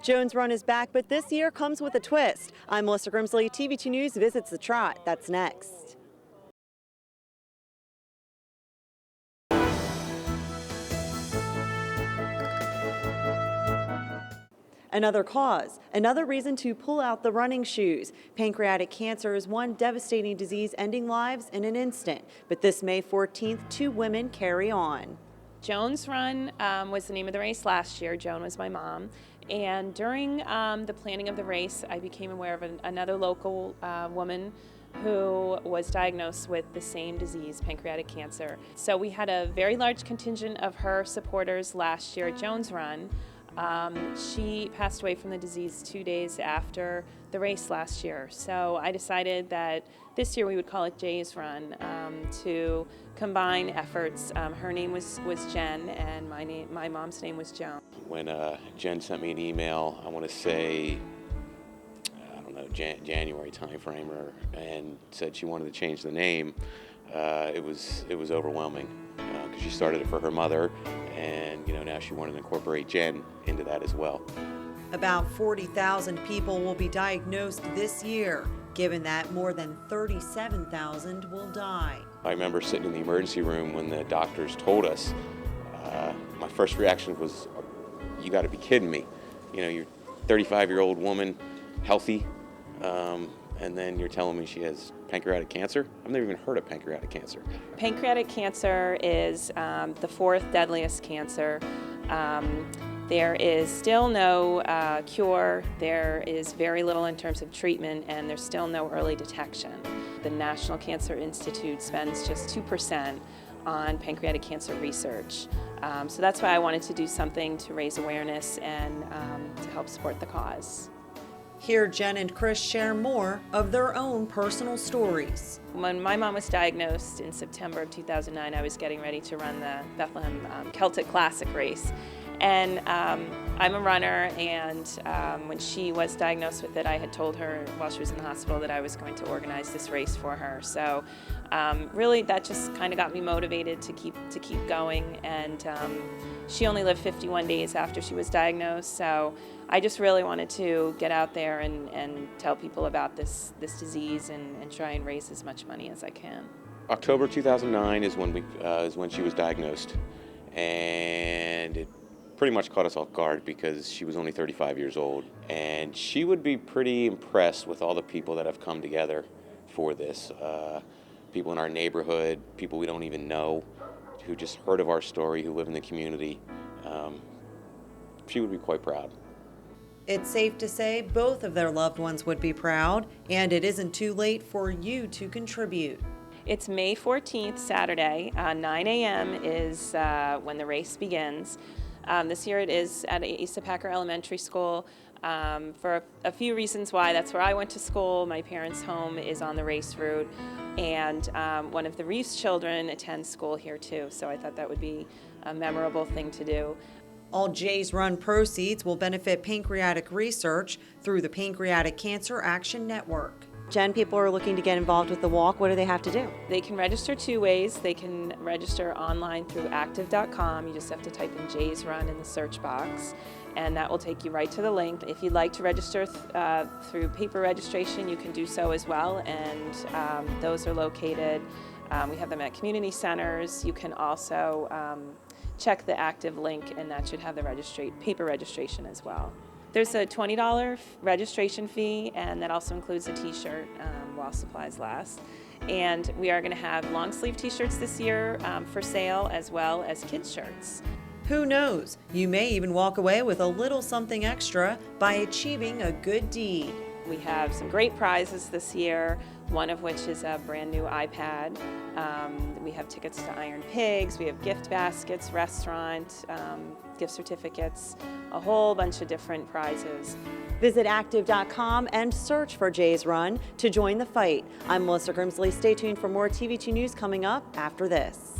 Joan's Run is back, but this year comes with a twist. I'm Melissa Grimsley. TV2 News visits the trot. That's next. Another cause, another reason to pull out the running shoes. Pancreatic cancer is one devastating disease ending lives in an instant. But this May 14th, 2 women carry on. J'sRun was the name of the race last year. Joan was my mom. And during the planning of the race, I became aware of another local woman who was diagnosed with the same disease, pancreatic cancer. So we had a very large contingent of her supporters last year at J'sRun. She passed away from the disease 2 days after the race last year. So I decided that this year we would call it J'sRun to combine efforts. Her name was Jen, and my mom's name was Joan. When Jen sent me an email, I want to say, I don't know, January timeframe, and said she wanted to change the name, it was overwhelming because she started it for her mother, and now she wanted to incorporate Jen into that as well. About 40,000 people will be diagnosed this year, given that more than 37,000 will die. I remember sitting in the emergency room when the doctors told us. My first reaction was, you got to be kidding me. You're a 35-year-old woman, healthy, and then you're telling me she has pancreatic cancer? I've never even heard of pancreatic cancer. Pancreatic cancer is the 4th deadliest cancer. There is still no cure. There is very little in terms of treatment, and there's still no early detection. The National Cancer Institute spends just 2% on pancreatic cancer research. So that's why I wanted to do something to raise awareness and to help support the cause. Here, Jen and Chris share more of their own personal stories. When my mom was diagnosed in September of 2009, I was getting ready to run the Bethlehem Celtic Classic race. And I'm a runner, and when she was diagnosed with it, I had told her while she was in the hospital that I was going to organize this race for her. So really that just kind of got me motivated to keep going. And she only lived 51 days after she was diagnosed, so I just really wanted to get out there and tell people about this disease and try and raise as much money as I can. October 2009 is when she was diagnosed, and it pretty much caught us off guard because she was only 35 years old, and she would be pretty impressed with all the people that have come together for this. People in our neighborhood, people we don't even know, who just heard of our story, who live in the community. She would be quite proud. It's safe to say both of their loved ones would be proud, and it isn't too late for you to contribute. It's May 14th, Saturday. 9 a.m. is when the race begins. This year it is at East Packer Elementary School for a few reasons why. That's where I went to school. My parents' home is on the race route, and one of the Reeves children attends school here too, so I thought that would be a memorable thing to do. All J'sRun proceeds will benefit pancreatic research through the Pancreatic Cancer Action Network. Jen, people are looking to get involved with the walk. What do they have to do? They can register 2 ways. They can register online through active.com. You just have to type in J'sRun in the search box, and that will take you right to the link. If you'd like to register through paper registration, you can do so as well, and those are located. We have them at community centers. You can also check the active link, and that should have the paper registration as well. There's a $20 registration fee, and that also includes a t-shirt while supplies last. And we are going to have long sleeve t-shirts this year for sale, as well as kids shirts. Who knows? You may even walk away with a little something extra by achieving a good deed. We have some great prizes this year, one of which is a brand new iPad. We have tickets to Iron Pigs, we have gift baskets, restaurant, gift certificates, a whole bunch of different prizes. Visit active.com and search for J'sRun to join the fight. I'm Melissa Grimsley. Stay tuned for more TV2 News coming up after this.